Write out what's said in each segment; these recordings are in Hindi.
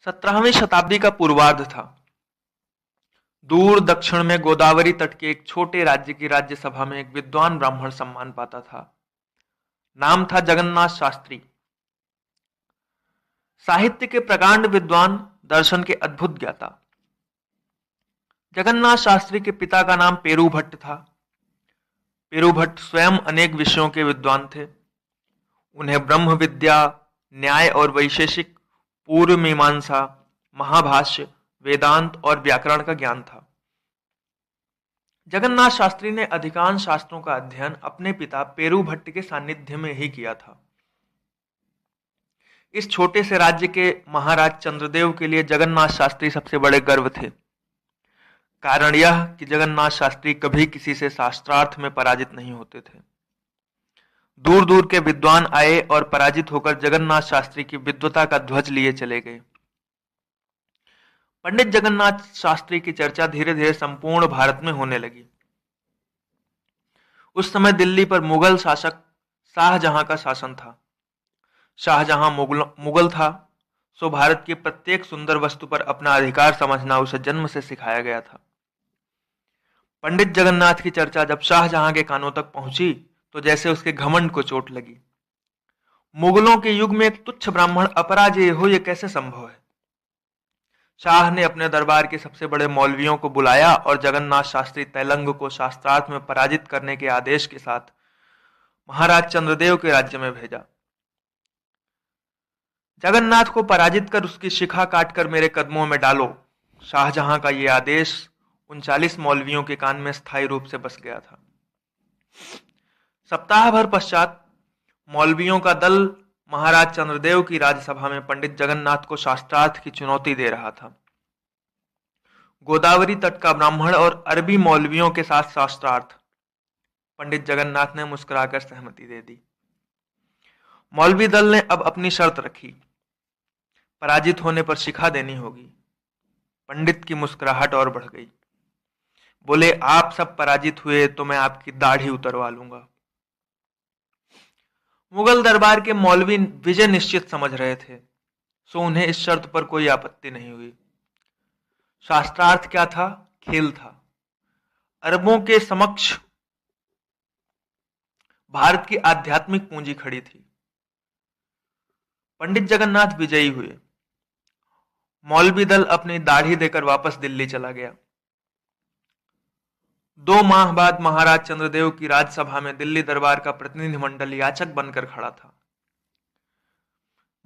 17वीं शताब्दी का पूर्वार्ध था। दूर दक्षिण में गोदावरी तट के एक छोटे राज्य की राज्यसभा में एक विद्वान ब्राह्मण सम्मान पाता था। नाम था जगन्नाथ शास्त्री। साहित्य के प्रकांड विद्वान, दर्शन के अद्भुत ज्ञाता। जगन्नाथ शास्त्री के पिता का नाम पेरू भट्ट था। पेरू भट्ट स्वयं अनेक विषयों के विद्वान थे। उन्हें ब्रह्म विद्या, न्याय और वैशेषिक, पूर्व मीमांसा, महाभाष्य, वेदांत और व्याकरण का ज्ञान था। जगन्नाथ शास्त्री ने अधिकांश शास्त्रों का अध्ययन अपने पिता पेरू भट्ट के सानिध्य में ही किया था। इस छोटे से राज्य के महाराज चंद्रदेव के लिए जगन्नाथ शास्त्री सबसे बड़े गर्व थे। कारण यह कि जगन्नाथ शास्त्री कभी किसी से शास्त्रार्थ में पराजित नहीं होते थे। दूर दूर के विद्वान आए और पराजित होकर जगन्नाथ शास्त्री की विद्वता का ध्वज लिए चले गए। पंडित जगन्नाथ शास्त्री की चर्चा धीरे धीरे संपूर्ण भारत में होने लगी। उस समय दिल्ली पर मुगल शासक शाहजहां का शासन था। शाहजहां मुगल था, सो भारत की प्रत्येक सुंदर वस्तु पर अपना अधिकार समझना उसे जन्म से सिखाया गया था। पंडित जगन्नाथ की चर्चा जब शाहजहां के कानों तक पहुंची तो जैसे उसके घमंड को चोट लगी। मुगलों के युग में एक तुच्छ ब्राह्मण अपराजेय हो, यह कैसे संभव है? शाह ने अपने दरबार के सबसे बड़े मौलवियों को बुलाया और जगन्नाथ शास्त्री तैलंग को शास्त्रार्थ में पराजित करने के आदेश के साथ महाराज चंद्रदेव के राज्य में भेजा। जगन्नाथ को पराजित कर उसकी शिखा काटकर मेरे कदमों में डालो। शाहजहां का यह आदेश 39 मौलवियों के कान में स्थायी रूप से बस गया था। सप्ताह भर पश्चात मौलवियों का दल महाराज चंद्रदेव की राज्यसभा में पंडित जगन्नाथ को शास्त्रार्थ की चुनौती दे रहा था। गोदावरी तट का ब्राह्मण और अरबी मौलवियों के साथ शास्त्रार्थ। पंडित जगन्नाथ ने मुस्कुराकर सहमति दे दी। मौलवी दल ने अब अपनी शर्त रखी, पराजित होने पर शिखा देनी होगी। पंडित की मुस्कुराहट और बढ़ गई। बोले, आप सब पराजित हुए तो मैं आपकी दाढ़ी उतरवा लूंगा। मुगल दरबार के मौलवी विजय निश्चित समझ रहे थे, सो उन्हें इस शर्त पर कोई आपत्ति नहीं हुई। शास्त्रार्थ क्या था? खेल था। अरबों के समक्ष भारत की आध्यात्मिक पूंजी खड़ी थी। पंडित जगन्नाथ विजयी हुए। मौलवी दल अपनी दाढ़ी देकर वापस दिल्ली चला गया। 2 माह बाद महाराज चंद्रदेव की राज्यसभा में दिल्ली दरबार का प्रतिनिधिमंडल याचक बनकर खड़ा था।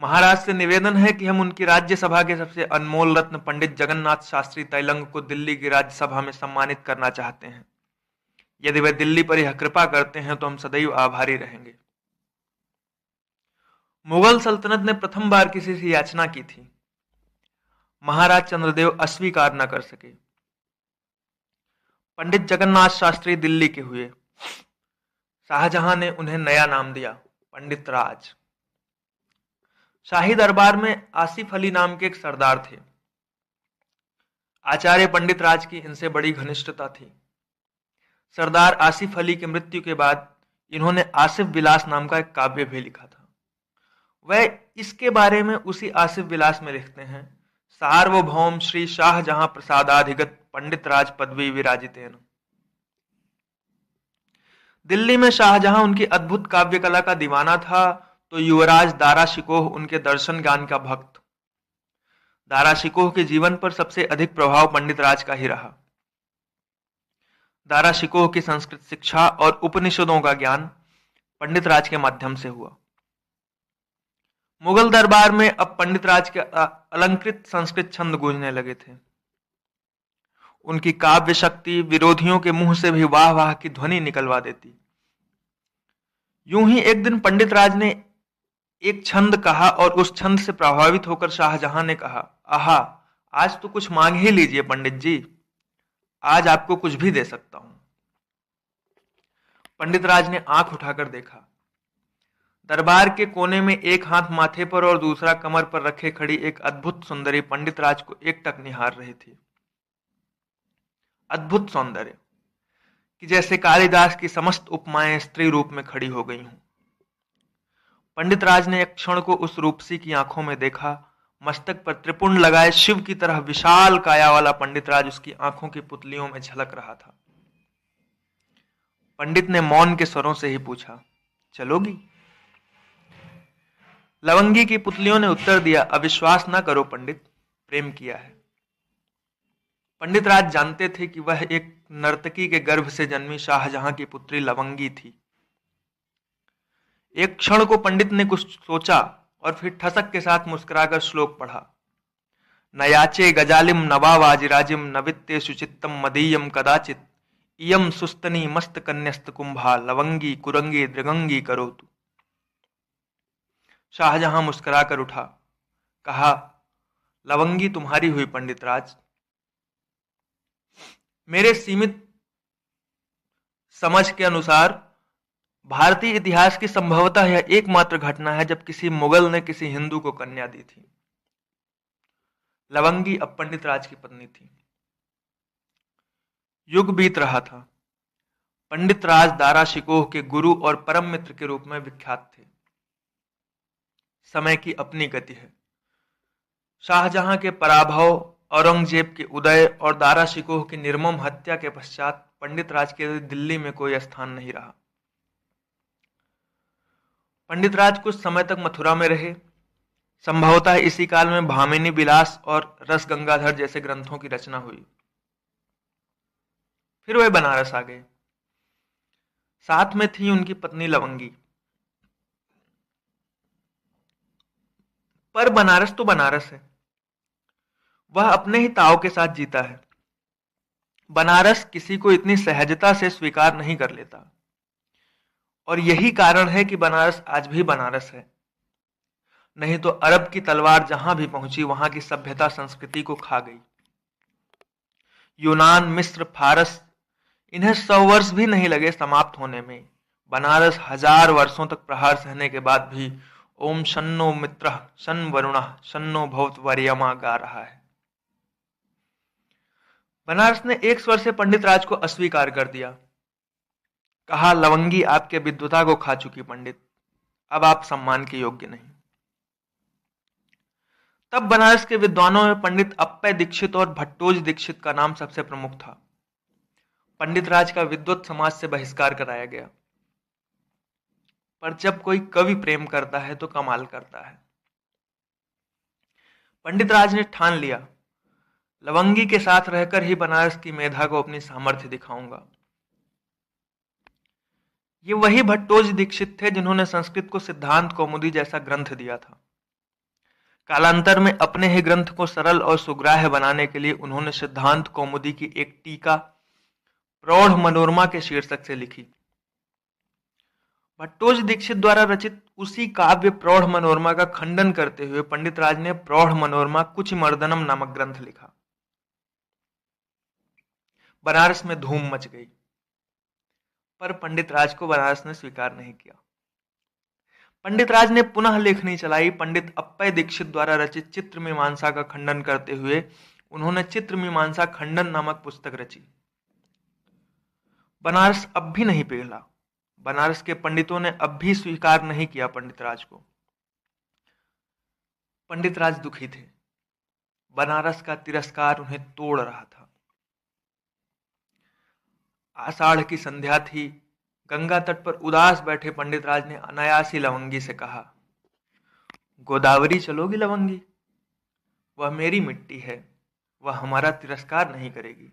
महाराज से निवेदन है कि हम उनकी राज्यसभा के सबसे अनमोल रत्न पंडित जगन्नाथ शास्त्री तैलंग को दिल्ली की राज्यसभा में सम्मानित करना चाहते हैं। यदि वे दिल्ली पर यह कृपा करते हैं तो हम सदैव आभारी रहेंगे। मुगल सल्तनत ने प्रथम बार किसी से याचना की थी। महाराज चंद्रदेव अस्वीकार न कर सके। पंडित जगन्नाथ शास्त्री दिल्ली के हुए। शाहजहां ने उन्हें नया नाम दिया, पंडित राज। शाही दरबार में आसिफ अली नाम के एक सरदार थे। आचार्य पंडित राज की इनसे बड़ी घनिष्ठता थी। सरदार आसिफ अली की मृत्यु के बाद इन्होंने आसिफ विलास नाम का एक काव्य भी लिखा था। वह इसके बारे में उसी आसिफ विलास में लिखते हैं, सार्वभौम श्री शाहजहां प्रसादाधिगत पंडित राज पदवी विराजितेन। दिल्ली में शाहजहां उनकी अद्भुत काव्य कला का दीवाना था, तो युवराज दारा शिकोह उनके दर्शन ज्ञान का भक्त। दारा शिकोह के जीवन पर सबसे अधिक प्रभाव पंडित राज का ही रहा। दारा शिकोह की संस्कृत शिक्षा और उपनिषदों का ज्ञान पंडित राज के माध्यम से हुआ। मुगल दरबार में अब पंडित राज के अलंकृत संस्कृत छंद गूंजने लगे थे। उनकी काव्य शक्ति विरोधियों के मुंह से भी वाह वाह की ध्वनि निकलवा देती। यूं ही एक दिन पंडित राज ने एक छंद कहा और उस छंद से प्रभावित होकर शाहजहां ने कहा, आहा, आज तो कुछ मांग ही लीजिए पंडित जी, आज आपको कुछ भी दे सकता हूं। पंडित राज ने आंख उठाकर देखा। दरबार के कोने में एक हाथ माथे पर और दूसरा कमर पर रखे खड़ी एक अद्भुत सुंदरी पंडित राज को एकटक निहार रही थी। अद्भुत सौंदर्य कि जैसे कालिदास की समस्त उपमाएं स्त्री रूप में खड़ी हो गई हों। पंडित राज ने एक क्षण को उस रूपसी की आंखों में देखा, मस्तक पर त्रिपुंड लगाए शिव की तरह विशाल काया वाला पंडितराज उसकी आंखों की पुतलियों में झलक रहा था। पंडित ने मौन के स्वरों से ही पूछा, चलोगी? लवंगी की पुतलियों ने उत्तर दिया, अविश्वास ना करो पंडित, प्रेम किया है। पंडित राज जानते थे कि वह एक नर्तकी के गर्भ से जन्मी शाहजहां की पुत्री लवंगी थी। एक क्षण को पंडित ने कुछ सोचा और फिर ठसक के साथ मुस्कुराकर श्लोक पढ़ा। नयाचे गजालिम नवावाजिराजिम नवित्ते सुचित्तम मदीयम कदाचित इयम सुस्तनी मस्त कन्यस्त कुंभा लवंगी कुरंगी दृगंगी करोतु। शाहजहां मुस्कुराकर उठा, कहा, लवंगी तुम्हारी हुई पंडित राज। मेरे सीमित समझ के अनुसार भारतीय इतिहास की संभवतः यह एकमात्र घटना है जब किसी मुगल ने किसी हिंदू को कन्या दी थी। लवंगी अब पंडित राज की पत्नी थी। युग बीत रहा था। पंडित राज दारा शिकोह के गुरु और परम मित्र के रूप में विख्यात थे। समय की अपनी गति है। शाहजहां के पराभव, औरंगजेब के उदय और दारा शिकोह की निर्मम हत्या के पश्चात पंडित राज के दिल्ली में कोई स्थान नहीं रहा। पंडित राज कुछ समय तक मथुरा में रहे। संभवतः इसी काल में भामिनी विलास और रस गंगाधर जैसे ग्रंथों की रचना हुई। फिर वे बनारस आ गए। साथ में थी उनकी पत्नी लवंगी। पर बनारस तो बनारस है। वह अपने ही ताव के साथ जीता है। बनारस किसी को इतनी सहजता से स्वीकार नहीं कर लेता, और यही कारण है कि बनारस आज भी बनारस है। नहीं तो अरब की तलवार जहां भी पहुंची वहां की सभ्यता संस्कृति को खा गई। यूनान, मिस्र, फारस, इन्हें 100 वर्ष भी नहीं लगे समाप्त होने में। बनारस 1000 वर्षों तक प्रहार सहने के बाद भी ओम शन्नो मित्रः शन्न वरुणः शन्नो भवत्वर्यमा गा रहा है। बनारस ने एक स्वर से पंडित राज को अस्वीकार कर दिया। कहा, लवंगी आपके विद्वता को खा चुकी पंडित, अब आप सम्मान के योग्य नहीं। तब बनारस के विद्वानों में पंडित अप्पय दीक्षित और भट्टोज दीक्षित का नाम सबसे प्रमुख था। पंडित राज का विद्वत समाज से बहिष्कार कराया गया। पर जब कोई कवि प्रेम करता है तो कमाल करता है। पंडित राज ने ठान लिया, लवंगी के साथ रहकर ही बनारस की मेधा को अपनी सामर्थ्य दिखाऊंगा। ये वही भट्टोज दीक्षित थे जिन्होंने संस्कृत को सिद्धांत कौमुदी जैसा ग्रंथ दिया था। कालांतर में अपने ही ग्रंथ को सरल और सुग्राह्य बनाने के लिए उन्होंने सिद्धांत कौमुदी की एक टीका प्रौढ़ मनोरमा के शीर्षक से लिखी। भट्टोज दीक्षित द्वारा रचित उसी काव्य प्रौढ़ मनोरमा का खंडन करते हुए पंडित राज ने प्रौढ़ मनोरमा कुचिमर्दनम नामक ग्रंथ लिखा। बनारस में धूम मच गई, पर पंडित राज को बनारस ने स्वीकार नहीं किया। पंडित राज ने पुनः लेखनी चलाई। पंडित अप्पय दीक्षित द्वारा रचित चित्र मीमांसा का खंडन करते हुए उन्होंने चित्र मीमांसा खंडन नामक पुस्तक रची। बनारस अब भी नहीं पिघला। बनारस के पंडितों ने अब भी स्वीकार नहीं किया पंडित राज को। पंडित राज दुखी थे। बनारस का तिरस्कार उन्हें तोड़ रहा था। आषाढ़ की संध्या थी। गंगा तट पर उदास बैठे पंडित राज ने अनायासी लवंगी से कहा, गोदावरी चलोगी लवंगी? वह मेरी मिट्टी है, वह हमारा तिरस्कार नहीं करेगी।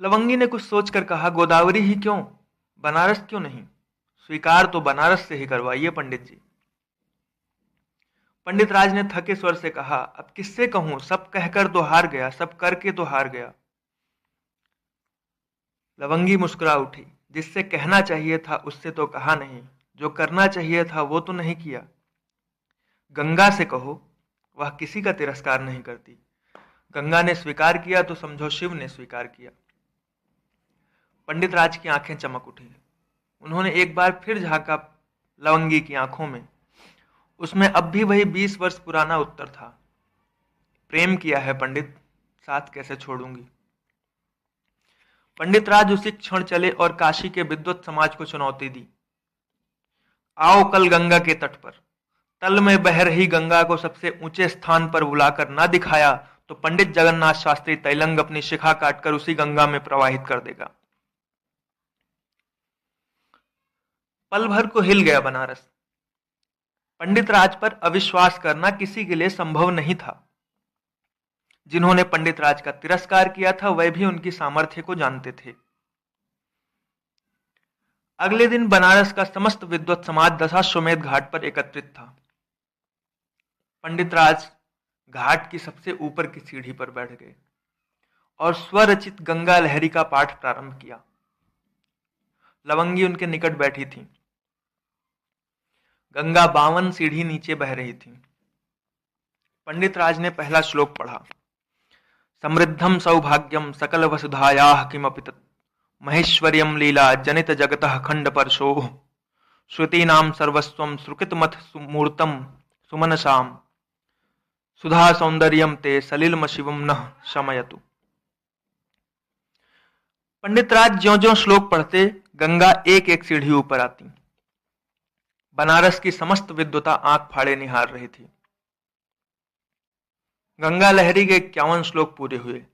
लवंगी ने कुछ सोचकर कहा, गोदावरी ही क्यों, बनारस क्यों नहीं? स्वीकार तो बनारस से ही करवाइए पंडित जी। पंडित राज ने थके स्वर से कहा, अब किससे कहूं, सब कहकर तो हार गया, सब करके तो हार गया। लवंगी मुस्कुरा उठी, जिससे कहना चाहिए था उससे तो कहा नहीं, जो करना चाहिए था वो तो नहीं किया। गंगा से कहो, वह किसी का तिरस्कार नहीं करती। गंगा ने स्वीकार किया तो समझो शिव ने स्वीकार किया। पंडित राज की आंखें चमक उठी। उन्होंने एक बार फिर झांका लवंगी की आंखों में। उसमें अब भी वही 20 वर्ष पुराना उत्तर था, प्रेम किया है पंडित, साथ कैसे छोड़ूंगी। पंडित राज उसी क्षण चले और काशी के विद्वत समाज को चुनौती दी, आओ कल गंगा के तट पर, तल में बह रही गंगा को सबसे ऊंचे स्थान पर बुलाकर ना दिखाया तो पंडित जगन्नाथ शास्त्री तैलंग अपनी शिखा काटकर उसी गंगा में प्रवाहित कर देगा। पल भर को हिल गया बनारस। पंडित राज पर अविश्वास करना किसी के लिए संभव नहीं था। जिन्होंने पंडित राज का तिरस्कार किया था वह भी उनकी सामर्थ्य को जानते थे। अगले दिन बनारस का समस्त विद्वत समाज दशाश्वमेध घाट पर एकत्रित था। पंडित राज घाट की सबसे ऊपर की सीढ़ी पर बैठ गए और स्वरचित गंगा लहरी का पाठ प्रारंभ किया। लवंगी उनके निकट बैठी थी। गंगा 52 सीढ़ी नीचे बह रही थी। पंडित राज ने पहला श्लोक पढ़ा। समृद्धम सौभाग्यम सकल वसुधायाः किमपि तत् महेश्वर्यम लीला जनित जगतः खंड परशोः श्रुतीनां सर्वस्वं सुकृतमथ मूर्तम सुमनसाम सुधा सौंदर्यम ते सलिलम शिवम नः शमयतु। पंडित राज ज्यों-ज्यों श्लोक पढ़ते गंगा एक एक सीढ़ी ऊपर आती। बनारस की समस्त विद्वता आंख फाड़े निहार रही थी। गंगा लहरी के 51 श्लोक पूरे हुए।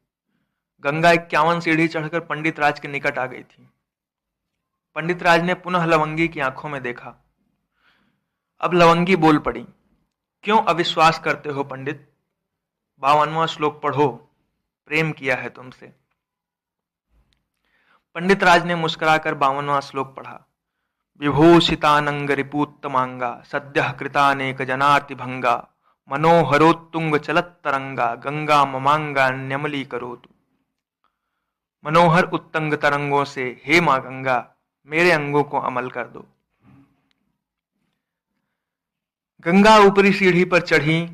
गंगा 51 सीढ़ी चढ़कर पंडित राज के निकट आ गई थी। पंडित राज ने पुनः लवंगी की आंखों में देखा। अब लवंगी बोल पड़ी। क्यों अविश्वास करते हो पंडित? 52वां श्लोक पढ़ो, प्रेम किया है तुमसे। पंडित राज ने मुस्कुराकर 52वां श्लोक पढ़ा। विभूषितानंग रिपूत्तमांगा सद्यः कृतानेक जनार्ति भंगा मनोहरोत्तुंग चलत तरंगा गंगा ममांगा न्यमली करोतु। मनोहर उत्तंग तरंगों से हे मां गंगा मेरे अंगों को अमल कर दो। गंगा ऊपरी सीढ़ी पर चढ़ी,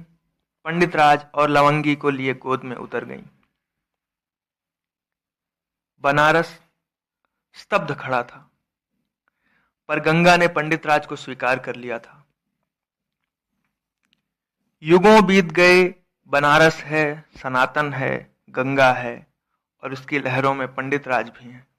पंडित राज और लवंगी को लिए गोद में उतर गईं। बनारस स्तब्ध खड़ा था, पर गंगा ने पंडित राज को स्वीकार कर लिया था। युगों बीत गए, बनारस है, सनातन है, गंगा है और उसकी लहरों में पंडित राज भी हैं।